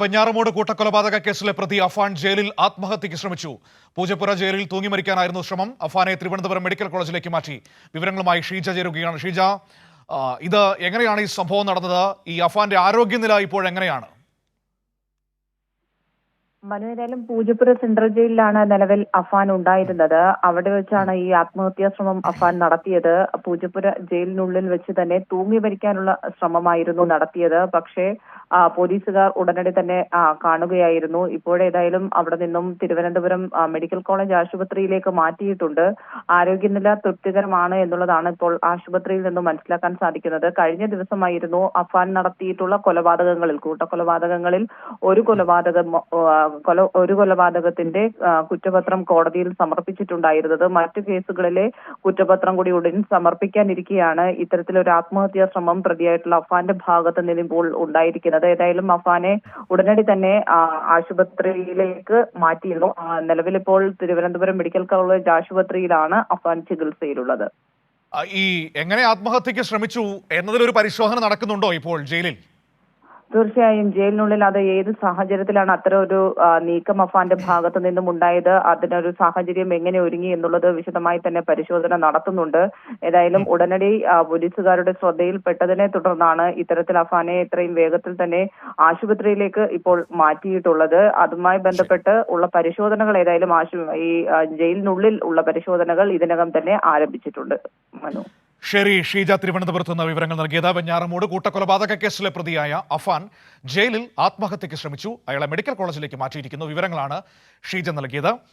വെഞ്ഞാറമൂട് കൂട്ടക്കൊലപാതക കേസിലെ പ്രതി അഫാൻ ജയിലിൽ ആത്മഹത്യയ്ക്ക് ശ്രമിച്ചു. പൂജപ്പുര ജയിലിൽ തൂങ്ങി മരിക്കാനായിരുന്നു ശ്രമം. അഫാനെ തിരുവനന്തപുരം മെഡിക്കൽ കോളേജിലേക്ക് മാറ്റി. വിവരങ്ങളുമായി ഷീജ ചേരുകയാണ്. ഷീജ, ഇത് എങ്ങനെയാണ് ഈ സംഭവം നടന്നത്? ഈ അഫാന്റെ ആരോഗ്യനില ഇപ്പോഴെങ്ങനെയാണ്? ഏതായാലും പൂജപ്പുര സെൻട്രൽ ജയിലിലാണ് നിലവിൽ അഫാൻ ഉണ്ടായിരുന്നത്. അവിടെ വെച്ചാണ് ഈ ആത്മഹത്യാ ശ്രമം അഫാൻ നടത്തിയത്. പൂജപ്പുര ജയിലിനുള്ളിൽ വെച്ച് തന്നെ തൂങ്ങി മരിക്കാനുള്ള ശ്രമമായിരുന്നു നടത്തിയത്. പക്ഷേ പോലീസുകാർ ഉടനടി തന്നെ കാണുകയായിരുന്നു. ഇപ്പോഴേതായാലും അവിടെ നിന്നും തിരുവനന്തപുരം മെഡിക്കൽ കോളേജ് ആശുപത്രിയിലേക്ക് മാറ്റിയിട്ടുണ്ട്. ആരോഗ്യനില തൃപ്തികരമാണ് എന്നുള്ളതാണ് ഇപ്പോൾ ആശുപത്രിയിൽ നിന്നും മനസ്സിലാക്കാൻ സാധിക്കുന്നത്. കഴിഞ്ഞ ദിവസമായിരുന്നു അഫാൻ നടത്തിയിട്ടുള്ള കൊലപാതകങ്ങളിൽ, കൂട്ടക്കൊലപാതകങ്ങളിൽ ഒരു കൊലപാതകത്തിന്റെ കുറ്റപത്രം കോടതിയിൽ സമർപ്പിച്ചിട്ടുണ്ടായിരുന്നത്. മറ്റു കേസുകളിലെ കുറ്റപത്രം കൂടി ഉടൻ സമർപ്പിക്കാനിരിക്കെയാണ് ഇത്തരത്തിലൊരു ആത്മഹത്യാ ശ്രമം പ്രതിയായിട്ടുള്ള അഫാന്റെ ഭാഗത്ത് നിന്ന് ഇപ്പോൾ ഉണ്ടായിരിക്കുന്നത്. ഏതായാലും അഫാനെ ഉടനടി തന്നെ ആശുപത്രിയിലേക്ക് മാറ്റിയിരുന്നു. നിലവിലിപ്പോൾ തിരുവനന്തപുരം മെഡിക്കൽ കോളേജ് ആശുപത്രിയിലാണ് അഫാൻ ചികിത്സയിലുള്ളത്. ഈ എങ്ങനെ ആത്മഹത്യയ്ക്ക് ശ്രമിച്ചു എന്നതിലൊരു പരിശോധന നടക്കുന്നുണ്ടോ ഇപ്പോൾ ജയിലിൽ? തീർച്ചയായും ജയിലിനുള്ളിൽ അത് ഏത് സാഹചര്യത്തിലാണ് അത്തരം ഒരു നീക്കം അഫാന്റെ ഭാഗത്തു നിന്നും ഉണ്ടായത്, അതിനൊരു സാഹചര്യം എങ്ങനെ ഒരുങ്ങി എന്നുള്ളത് വിശദമായി തന്നെ പരിശോധന നടത്തുന്നുണ്ട്. ഏതായാലും ഉടനടി പോലീസുകാരുടെ ശ്രദ്ധയിൽപ്പെട്ടതിനെ തുടർന്നാണ് ഇത്തരത്തിൽ അഫാനെ ഇത്രയും വേഗത്തിൽ തന്നെ ആശുപത്രിയിലേക്ക് ഇപ്പോൾ മാറ്റിയിട്ടുള്ളത്. അതുമായി ബന്ധപ്പെട്ട് ഉള്ള പരിശോധനകൾ ഏതായാലും ഈ ജയിലിനുള്ളിൽ ഉള്ള പരിശോധനകൾ ഇതിനകം തന്നെ ആരംഭിച്ചിട്ടുണ്ട്. മനു. ശരി, ഷീജ തിരുവനന്തപുരത്ത് നിന്ന് വിവരങ്ങൾ നൽകിയത്. വെഞ്ഞാറമൂട് കൂട്ടക്കൊലപാതക കേസിലെ പ്രതിയായ അഫാൻ ജയിലിൽ ആത്മഹത്യയ്ക്ക് ശ്രമിച്ചു. അയാളെ മെഡിക്കൽ കോളേജിലേക്ക് മാറ്റിയിരിക്കുന്നു. വിവരങ്ങളാണ് ഷീജ നൽകിയത്.